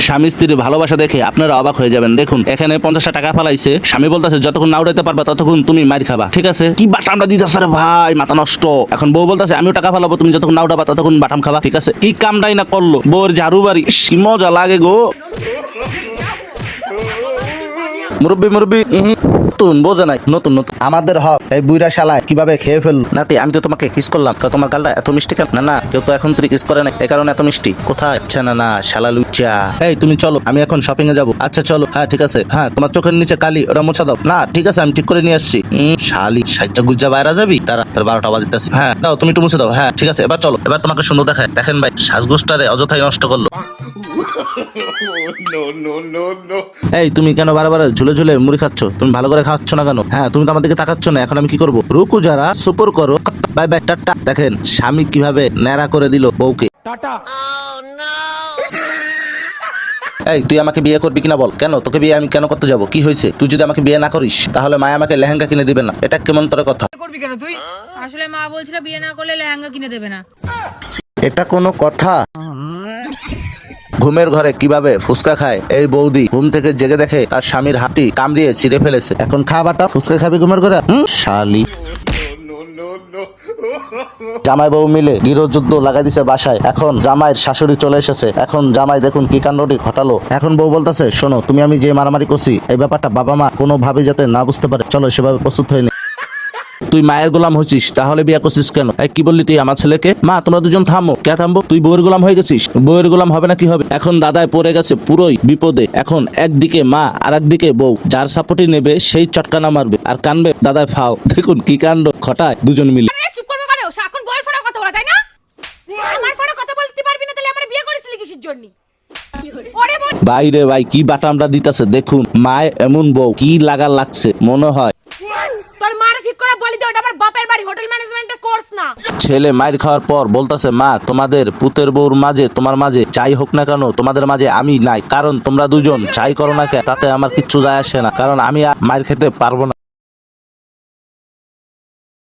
স্বামী স্ত্রীর ভালোবাসা দেখে আপনারা অবাক হয়ে যাবেন। দেখুন এখানে 50 টাকা ফালাইছে, স্বামী বলতেছে যতক্ষণ না উঠাইতে পারবা ততক্ষণ তুমি মার খাবা। ঠিক আছে, কি বাটামটা দিতেছে রে ভাই, মাথা নষ্ট। এখন বউ বলতেছে আমিও টাকা ফালাবো, তুমি যতক্ষণ না উঠাবা ততক্ষণ বাটাম খাবা। ঠিক আছে, কি কামটাই না করলো, বউর ঝাড়ু বাড়ি, মজা লাগে গো। মুরব্বি মুরব্বি নতুন বোঝে নাই, নতুন নতুন আমাদের হক এই বুইরা শালায় কিভাবে খেয়ে ফেললো। নাতি আমি তো তোমাকে কিস করলাম, তো তোমার গালটা এত মিষ্টি কেন? না না, কেউ তো এখন তুই কিস করে না, এই কারণে এত মিষ্টি। কোথায়? আচ্ছা না না, শালা লুচ্চা। এই তুমি চলো, আমি এখন শপিং এ যাবো। আচ্ছা চলো, হ্যাঁ ঠিক আছে। হ্যাঁ তোমার চোখের নিচে কালি, ওটা মোছা দাও। না ঠিক আছে, আমি ঠিক করে নিয়ে আসছি। শালি সাইটটা গুজ্জা বাইরা যাবি, তারা তোর 12টা বাজতেছে। হ্যাঁ দাও, তুমি একটু মুছে দাও। হ্যাঁ ঠিক আছে, এবার চলো, এবার তোমাকে সুন্দর দেখায়। দেখেন ভাই, সাজগোজটারে অযথাই নষ্ট করলো। এই তুমি কেন বারবার ঝুলে ঝুলে মুড়ি খাচ্ছ? তুমি ভালো করে খাচ্ছ না কেন? হ্যাঁ তুমি তো আমার দিকে তাকাচ্ছ না, এখন আমি কি করবো? রুকু যারা সুপুর করো, বাই বাই টাটা। দেখেন স্বামী কিভাবে ন্যাড়া করে দিল বউকে। টাটা। এই তুই আমাকে বিয়ে করবি কিনা বল? কেন তোকে বিয়ে আমি কেন করতে যাবো? কি হয়েছে? তুই যদি আমাকে বিয়ে না করিস তাহলে মা আমাকে লেহেঙ্গা কিনে দিবে না, এটা কেমন তোর কথা? করবি কেন তুই? আসলে মা বলছিল বিয়ে না করলে লেহেঙ্গা কিনে দেবে না। এটা কোনো কথা? ঘুমের ঘরে কিভাবে ফুচকা খায় এই বৌদি, ঘুম থেকে জেগে দেখে তার স্বামীর হাতটি কামড়িয়ে ছিঁড়ে ফেলেছে। এখন খাবারটা ফুচকা খাবি ঘুমের ঘরে? শালি। জামাই বউ মিলে গৃহযুদ্ধ লাগাই দিছে বাসায়। এখন জামাইয়ের শাশুড়ি চলে এসেছে। এখন জামাই দেখুন কি কাণ্ডটি ঘটালো। এখন বউ বলতেছে শোনো, তুমি আমি যে মারামারি করছি এই ব্যাপারটা বাবা মা কোনো ভাবে যাতে না বুঝতে পারে, চলো সেভাবে প্রস্তুত হয়নি। তুই মায়ের গোলাম হয়েছিস, তাহলে বিয়ে করছিস কেন? এই কি বললি তুই আমার ছেলেকে? মা তোমরা দুজন থামো। কে থামবো? তুই বউয়ের গোলাম হয়ে গেছিস। বউয়ের গোলাম হবে না কি হবে? এখন দাদায় পড়ে গেছে পুরোই বিপদে। এখন একদিকে মা আর একদিকে বউ, যার সাপোর্টই নেবে সেই চটকানা মারবে আর কানবে দাদায় ফাও। দেখুন কি কাণ্ড ঘটায় দুজন মিলে। চুপ করবে কেন? এখন বউয়ের ফোনে কথা বলা, তাই না? আমার ফোনে কথা বলতে পারবি না, তাহলে আমার বিয়ে করেছিলি কিসের জন্য? বাইরে ভাই কি বাটামটা দিতেছে দেখুন। মায় এমন বউ কি লাগা লাগছে মনে হয়। তোর মারে ঠিক করে বলি দে, ওটা আমার বাপের বাড়ি, হোটেল ম্যানেজমেন্টের কোর্স না। ছেলে মায়ের খাওয়ার পর বলতেছে মা তোমাদের পুতের বউর মাঝে, তোমার মাঝে যাই হোক না কেন, তোমাদের মাঝে আমি নাই, কারণ তোমরা দুজন যাই করো না কেন তাতে আমার কিচ্ছু যায় আসে না, কারণ আমি আর মায়ের খেতে পারবো না।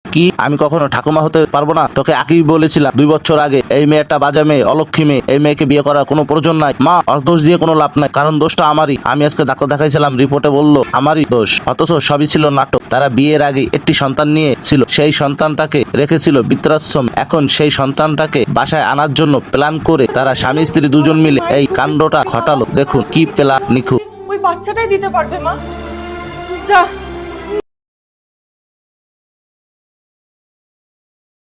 কি আমি কখনো ঠাকুমা হতে পারবো না? তোকে আগেই বলেছিলাম 2 বছর আগে, এই মেয়েটা বাজে মেয়ে, অলক্ষী মেয়ে, এই মেয়েকে বিয়ে করার কোনো প্রয়োজন নাই। মা আর দোষ দিয়ে কোনো লাভ নাই, কারণ দোষটা আমারই। আমি আজকে ডাক্তার দেখাইছিলাম, রিপোর্টে বললো আমারই দোষ, অথচ সবই ছিল নাটক। তারা বিয়ের আগে একটি সন্তান নিয়েছিল, সেই সন্তানটাকে রেখেছিল বৃদ্ধাশ্রম। এখন সেই সন্তানটাকে বাসায় আনার জন্য প্ল্যান করে তারা স্বামী স্ত্রী দুজন মিলে এই কাণ্ডটা ঘটালো। দেখুন কি প্ল্যান নিখুঁত। ওই বাচ্চাটাই দিতে পারবে মা, যা।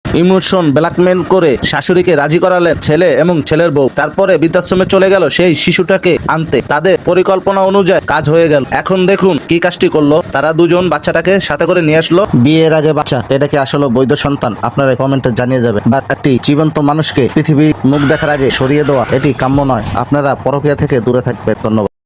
ইমোশন ব্ল্যাকমেল করে শাশুড়িকে রাজি করালেন ছেলে এবং ছেলের বউ। তারপরে বৃদ্ধাশ্রমে চলে গেল সেই শিশুটাকে আনতে। তাদের পরিকল্পনা অনুযায়ী কাজ হয়ে গেল। এখন দেখুন কি কাজটি করলো। তারা দুজন বাচ্চাটাকে সাথে করে নিয়ে আসলো। বিয়ের আগে বাচ্চা, এটা কি আসলে বৈধ সন্তান? আপনারা কমেন্টে জানিয়ে যাবেন। বাট একটি জীবন্ত মানুষকে পৃথিবীর মুখ দেখার আগে সরিয়ে দেওয়া এটি কাম্য নয়। আপনারা পরকীয়া থেকে দূরে থাকবেন। ধন্যবাদ।